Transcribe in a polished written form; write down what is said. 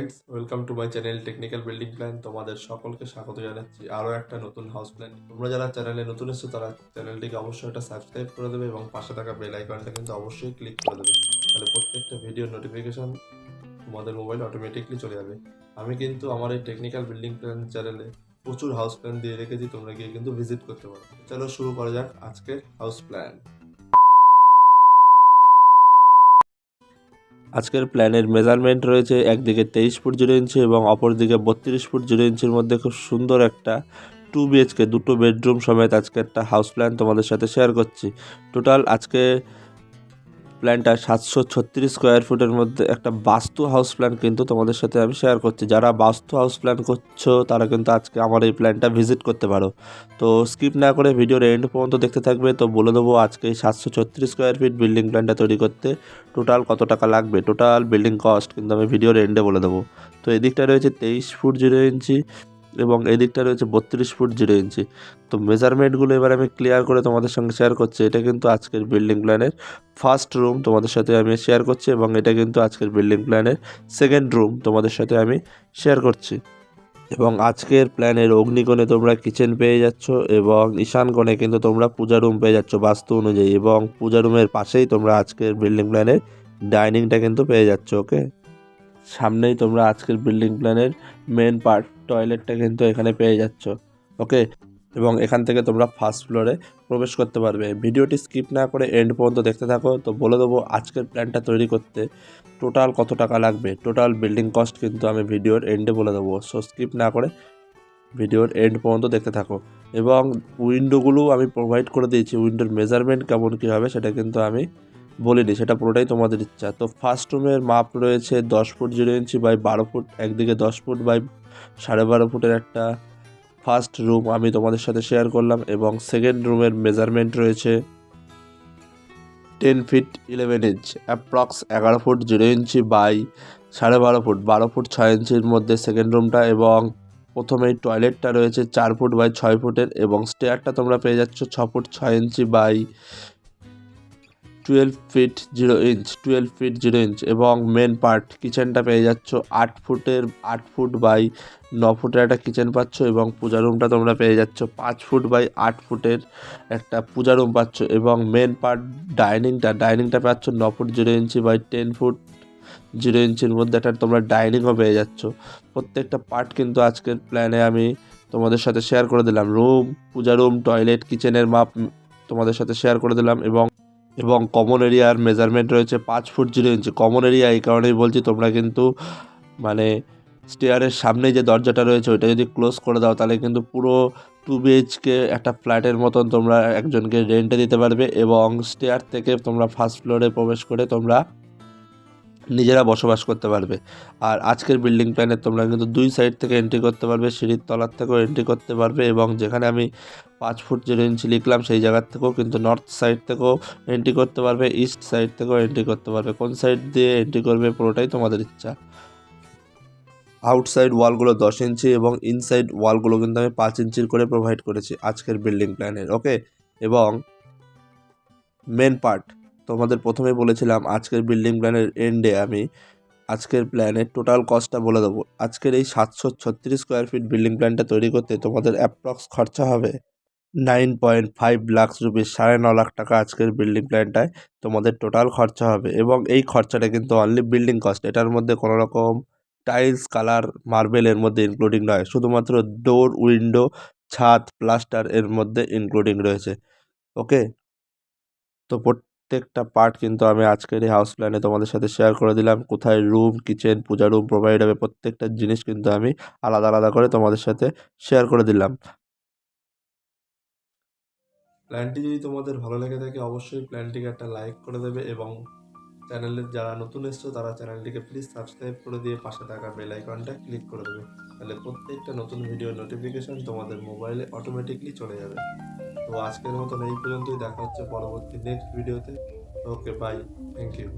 Guys, welcome to my channel technical building plan. তোমাদের সকলকে স্বাগত জানাচ্ছি আরও একটা নতুন হাউস প্ল্যান। তোমরা যারা চ্যানেলে নতুন এসেছো তারা চ্যানেলটিকে অবশ্যই একটা সাবস্ক্রাইব করে দেবে এবং পাশে থাকা বেল আইকনটা কিন্তু অবশ্যই ক্লিক করে দেবে। তাহলে প্রত্যেকটা ভিডিওর নোটিফিকেশন তোমাদের মোবাইলে অটোমেটিকলি চলে যাবে। আমি কিন্তু আমার এই টেকনিক্যাল বিল্ডিং প্ল্যান চ্যানেলে প্রচুর হাউস প্ল্যান দিয়ে রেখেছি, তোমরা গিয়ে কিন্তু ভিজিট করতে পারো। চলো শুরু করা যাক আজকের হাউস প্ল্যান। আজকের প্ল্যানের মেজারমেন্ট রয়েছে একদিকে 23 ফুট 0 ইঞ্চি এবং অপরদিকে 32 ফুট 0 ইঞ্চির মধ্যে খুব সুন্দর একটা 2 BHK 2টো বেডরুম সমেত আজকে একটা হাউস প্ল্যান তোমাদের সাথে শেয়ার করছি। টোটাল আজকে প্ল্যানটা 736 স্কোয়ার ফুটের মধ্যে একটা বাস্তু হাউস প্ল্যান কিন্তু তোমাদের সাথে আমি শেয়ার করছি। যারা বাস্তু হাউস প্ল্যান করছো তারা কিন্তু আজকে আমার এই প্ল্যানটা ভিজিট করতে পারো। তো স্কিপ না করে ভিডিওর এন্ড পর্যন্ত দেখতে থাকবে। তো বলে দেবো আজকে এই 736 স্কোয়ার ফিট বিল্ডিং প্ল্যানটা তৈরি করতে টোটাল কত টাকা লাগবে, টোটাল বিল্ডিং কস্ট কিন্তু আমি ভিডিওর এন্ডে বলে দেবো। তো এদিকটা রয়েছে 23 ফুট 0 ইঞ্চি এবং এদিকটা রয়েছে 32 ফুট 0 ইঞ্চি। তো মেজারমেন্টগুলো এবার আমি ক্লিয়ার করে তোমাদের সঙ্গে শেয়ার করছি। এটা কিন্তু আজকের বিল্ডিং প্ল্যানের ফার্স্ট রুম তোমাদের সাথে আমি শেয়ার করছি এবং এটা কিন্তু আজকের বিল্ডিং প্ল্যানের সেকেন্ড রুম তোমাদের সাথে আমি শেয়ার করছি। এবং আজকের প্ল্যানের অগ্নিকোণে তোমরা কিচেন পেয়ে যাচ্ছ এবং ঈশান কোণে কিন্তু তোমরা পূজা রুম পেয়ে যাচ্ছ বাস্তু অনুযায়ী, এবং পূজা রুমের পাশেই তোমরা আজকের বিল্ডিং প্ল্যানের ডাইনিংটা কিন্তু পেয়ে যাচ্ছ। ওকে, সামনেই তোমরা আজকের বিল্ডিং প্ল্যানের মেন পার্ট টয়লেটটা কিন্তু এখানে পেয়ে যাচ্ছ। ওকে, এবং এখান থেকে তোমরা ফার্স্ট ফ্লোরে প্রবেশ করতে পারবে। ভিডিওটি স্কিপ না করে এন্ড পর্যন্ত দেখতে থাকো। তো বলে দেবো আজকের প্ল্যানটা তৈরি করতে টোটাল কত টাকা লাগবে, টোটাল বিল্ডিং কস্ট কিন্তু আমি ভিডিওর এন্ডে বলে দেবো। সো স্কিপ না করে ভিডিওর এন্ড পর্যন্ত দেখতে থাকো। এবং উইন্ডোগুলো আমি প্রোভাইড করে দিয়েছি, উইন্ডোর মেজারমেন্ট কেমন কী হবে সেটা কিন্তু আমি বলিনি, সেটা পুরোটাই তোমাদের ইচ্ছা। তো ফার্স্ট রুমের মাপ রয়েছে 10 ফুট 0 ইঞ্চি বাই 12 ফুট, একদিকে 10 ফুট বাই 12.5 ফুটের একটা ফার্স্ট রুম আমি তোমাদের সাথে শেয়ার করলাম। এবং সেকেন্ড রুমের মেজারমেন্ট রয়েছে 10 ফিট 11 ইঞ্চ, অ্যাপ্রক্স 11 ফুট 0 ইঞ্চি বাই 12.5 ফুট, 12 ফুট 6 ইঞ্চির মধ্যে সেকেন্ড রুমটা। এবং প্রথমেই টয়লেটটা রয়েছে 4 ফুট বাই 6 ফুটের এবং স্টেয়ারটা তোমরা পেয়ে যাচ্ছ 6 ফুট 6 ইঞ্চি বাই 12 ফিট 0 ইঞ্চ এবং মেন পার্ট কিচেনটা পেয়ে যাচ্ছ 8 ফুট বাই 9 ফুটের একটা কিচেন পাচ্ছ। এবং পূজা রুমটা তোমরা পেয়ে যাচ্ছ 5 ফুট বাই 8 ফুটের একটা পূজা রুম পাচ্ছ। এবং মেন পার্ট ডাইনিংটা পাচ্ছ 9 ফুট 0 ইঞ্চি বাই 10 ফুট 0 ইঞ্চির মধ্যে একটা তোমরা ডাইনিংও পেয়ে যাচ্ছ। প্রত্যেকটা পার্ট কিন্তু আজকের প্ল্যানে আমি তোমাদের সাথে শেয়ার করে দিলাম। পূজা রুম, টয়লেট, কিচেনের মাপ তোমাদের সাথে শেয়ার করে দিলাম। এবং কমন এরিয়ার মেজারমেন্ট রয়েছে 5 ফুট 0 ইঞ্চি। কমন এরিয়া এই কারণেই বলছি, তোমরা কিন্তু মানে স্টেয়ারের সামনে যে দরজাটা রয়েছে ওইটা যদি ক্লোজ করে দাও তাহলে কিন্তু পুরো 2 BHK একটা ফ্ল্যাটের মতন তোমরা একজনকে রেন্টে দিতে পারবে। এবং স্টেয়ার থেকে তোমরা ফার্স্ট ফ্লোরে প্রবেশ করে তোমরা নিজেরা বসবাস করতে পারবে। আর আজকের বিল্ডিং প্ল্যানে তোমরা কিন্তু 2 সাইড থেকে এন্ট্রি করতে পারবে, সিঁড়ির তলার থেকেও এন্ট্রি করতে পারবে। এবং যেখানে আমি 5 ফুট 0 ইঞ্চি লিখলাম সেই জায়গার থেকেও কিন্তু নর্থ সাইড থেকেও এন্ট্রি করতে পারবে, ইস্ট সাইড থেকেও এন্ট্রি করতে পারবে। কোন সাইড দিয়ে এন্ট্রি করবে পুরোটাই তোমাদের ইচ্ছা। আউটসাইড ওয়ালগুলো 10 ইঞ্চি এবং ইনসাইড ওয়ালগুলো কিন্তু আমি 5 ইঞ্চির করে প্রোভাইড করেছি আজকের বিল্ডিং প্ল্যানের। ওকে, এবং মেন পার্ট তোমাদের প্রথমেই বলেছিলাম আজকের বিল্ডিং প্ল্যানের এন্ডে আমি আজকের প্ল্যানের টোটাল কস্টটা বলে দেবো। আজকের এই 736 স্কোয়ার ফিট বিল্ডিং প্ল্যানটা তৈরি করতে তোমাদের অ্যাপ্রক্স খরচা হবে 9.5 লাখ রুপিস, 9.5 লাখ টাকা আজকের বিল্ডিং প্ল্যানটায় তোমাদের টোটাল খরচা হবে। এবং এই খরচাটা কিন্তু অনলি বিল্ডিং কস্ট, এটার মধ্যে কোনো রকম টাইলস, কালার, মার্বেল এর মধ্যে ইনক্লুডিং নয়, শুধুমাত্র ডোর, উইন্ডো, ছাদ, প্লাস্টার এর মধ্যে ইনক্লুডিং রয়েছে। ওকে, তো প্রত্যেকটা পার্ট কিন্তু আমি আজকের এই হাউস প্ল্যানে তোমাদের সাথে শেয়ার করে দিলাম। কোথায় রুম, কিচেন, পূজা রুম প্রোভাইড হবে প্রত্যেকটা জিনিস কিন্তু আমি আলাদা আলাদা করে তোমাদের সাথে শেয়ার করে দিলাম। প্ল্যানটি যদি তোমাদের ভালো লেগে থাকে অবশ্যই প্ল্যানটিকে একটা লাইক করে দেবে এবং চ্যানেলের যারা নতুন এসছো তারা চ্যানেলটিকে প্লিজ সাবস্ক্রাইব করে দিয়ে পাশে থাকা বেল আইকনটা ক্লিক করে দেবে। তাহলে প্রত্যেকটা নতুন ভিডিও নোটিফিকেশন তোমাদের মোবাইলে অটোমেটিকলি চলে যাবে। তো আজকের মতন এই পর্যন্তই, দেখা হচ্ছে পরবর্তী নেক্সট ভিডিওতে। ওকে, বাই, থ্যাংক ইউ।